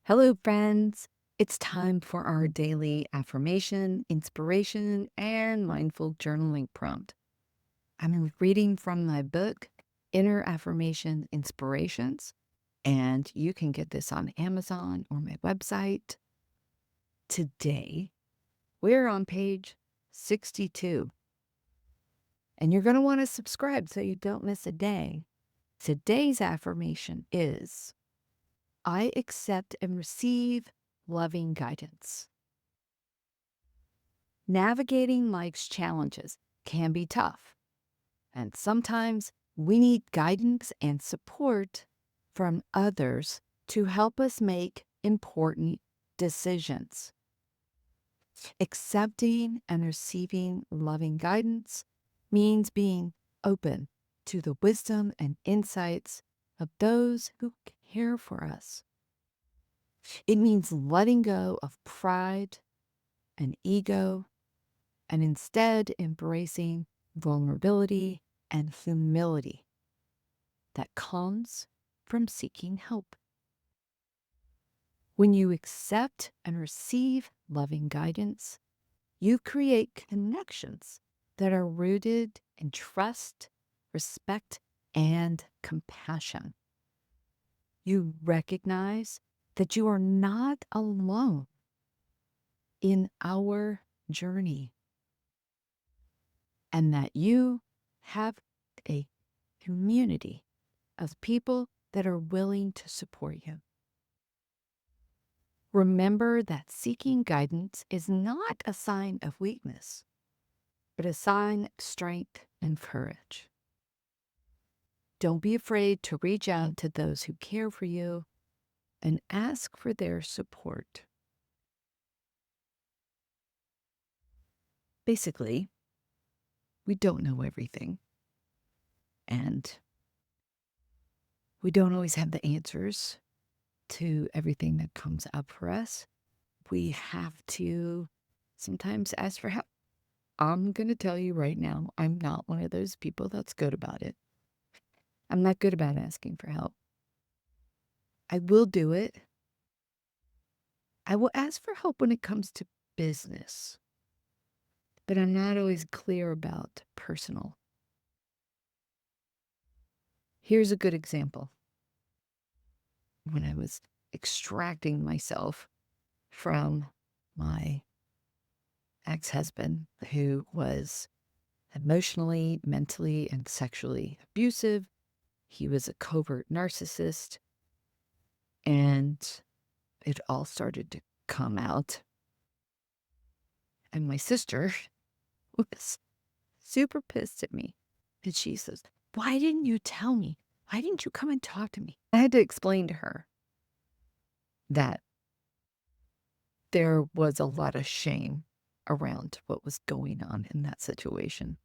Hello, friends. It's time for our daily affirmation, inspiration, and mindful journaling prompt. I'm reading from my book, Inner Affirmation Inspirations, and you can get this on Amazon or my website. Today, we're on page 62, and you're going to want to subscribe so you don't miss a day. Today's affirmation is I accept and receive loving guidance. Navigating life's challenges can be tough, and sometimes we need guidance and support from others to help us make important decisions. Accepting and receiving loving guidance means being open to the wisdom and insights of those who care for us. It means letting go of pride and ego and instead embracing vulnerability and humility that comes from seeking help. When you accept and receive loving guidance, you create connections that are rooted in trust, respect, and compassion. You recognize that you are not alone in our journey and that you have a community of people that are willing to support you. Remember that seeking guidance is not a sign of weakness, but a sign of strength and courage. Don't be afraid to reach out to those who care for you and ask for their support. Basically, we don't know everything, and we don't always have the answers to everything that comes up for us. We have to sometimes ask for help. I'm going to tell you right now, I'm not one of those people that's good about it. I'm not good about asking for help. I will do it. I will ask for help when it comes to business, but I'm not always clear about personal. Here's a good example. When I was extracting myself from my ex husband, who was emotionally, mentally, and sexually abusive, he was a covert narcissist, and it all started to come out. And my sister was super pissed at me. And she says, "Why didn't you tell me? Why didn't you come and talk to me?" I had to explain to her that there was a lot of shame around what was going on in that situation.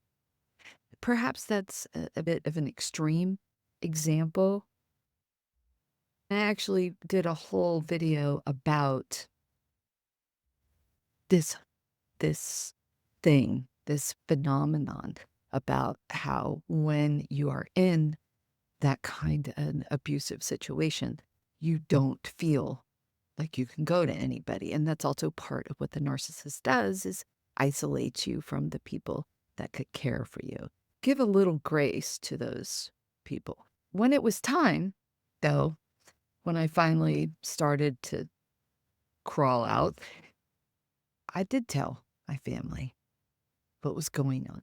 Perhaps that's a bit of an extreme example. I actually did a whole video about this this thing, this phenomenon, about how when you are in that kind of an abusive situation, you don't feel like you can go to anybody. And that's also part of what the narcissist does is isolates you from the people that could care for you. Give a little grace to those people. When it was time, though, when I finally started to crawl out, I did tell my family what was going on.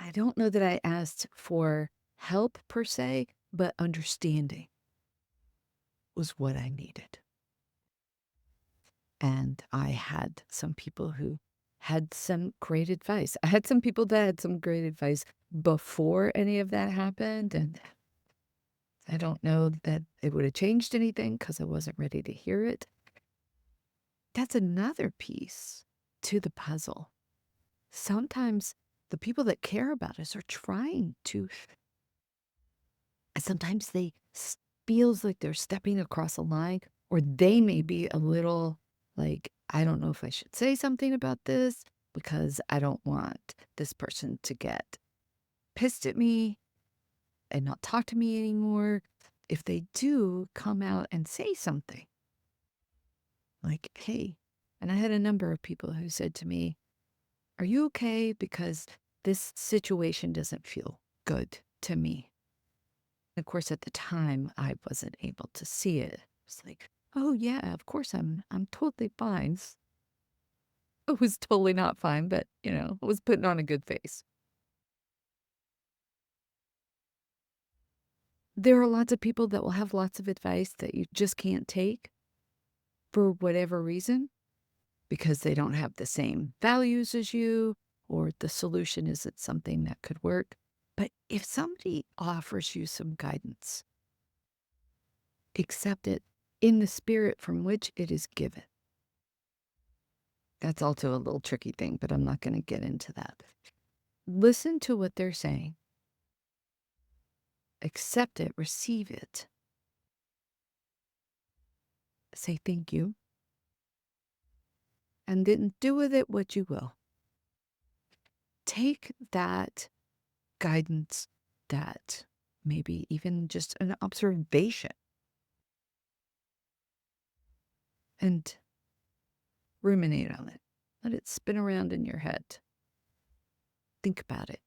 I don't know that I asked for help per se, but understanding was what I needed. And I had some people who had some great advice. I had some people that had some great advice before any of that happened. And I don't know that it would have changed anything because I wasn't ready to hear it. That's another piece to the puzzle. Sometimes the people that care about us are trying to, sometimes feels like they're stepping across a line, or they may be a little like, I don't know if I should say something about this because I don't want this person to get pissed at me and not talk to me anymore. if they do come out and say something like, hey, and I had a number of people who said to me, are you okay? Because this situation doesn't feel good to me. Of course, at the time, I wasn't able to see it. It's like, oh yeah, of course I'm totally fine. I was totally not fine, but I was putting on a good face. There are lots of people that will have lots of advice that you just can't take for whatever reason because they don't have the same values as you or the solution isn't something that could work. But if somebody offers you some guidance, accept it in the spirit from which it is given. That's also a little tricky thing, but I'm not going to get into that. Listen to what they're saying, accept it, receive it, say thank you, and then do with it what you will. Take that guidance, that maybe even just an observation, and ruminate on it. Let it spin around in your head. Think about it.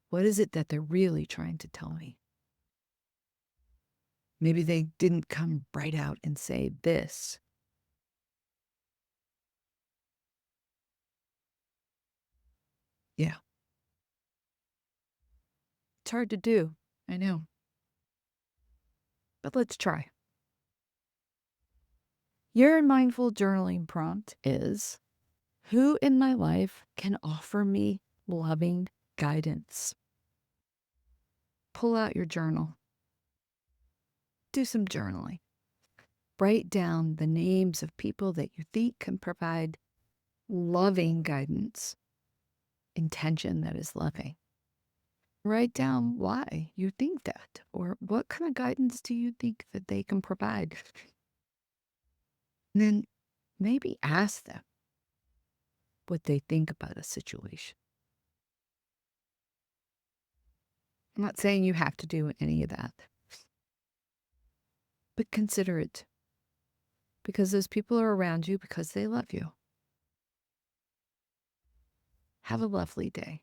What is it that they're really trying to tell me? Maybe they didn't come right out and say this. Yeah, it's hard to do. I know. But let's try. Your mindful journaling prompt is, who in my life can offer me loving guidance? Pull out your journal. Do some journaling. Write down the names of people that you think can provide loving guidance, intention that is loving. Write down why you think that, or what kind of guidance do you think that they can provide. And then maybe ask them what they think about a situation. I'm not saying you have to do any of that, but consider it because those people are around you because they love you. Have a lovely day.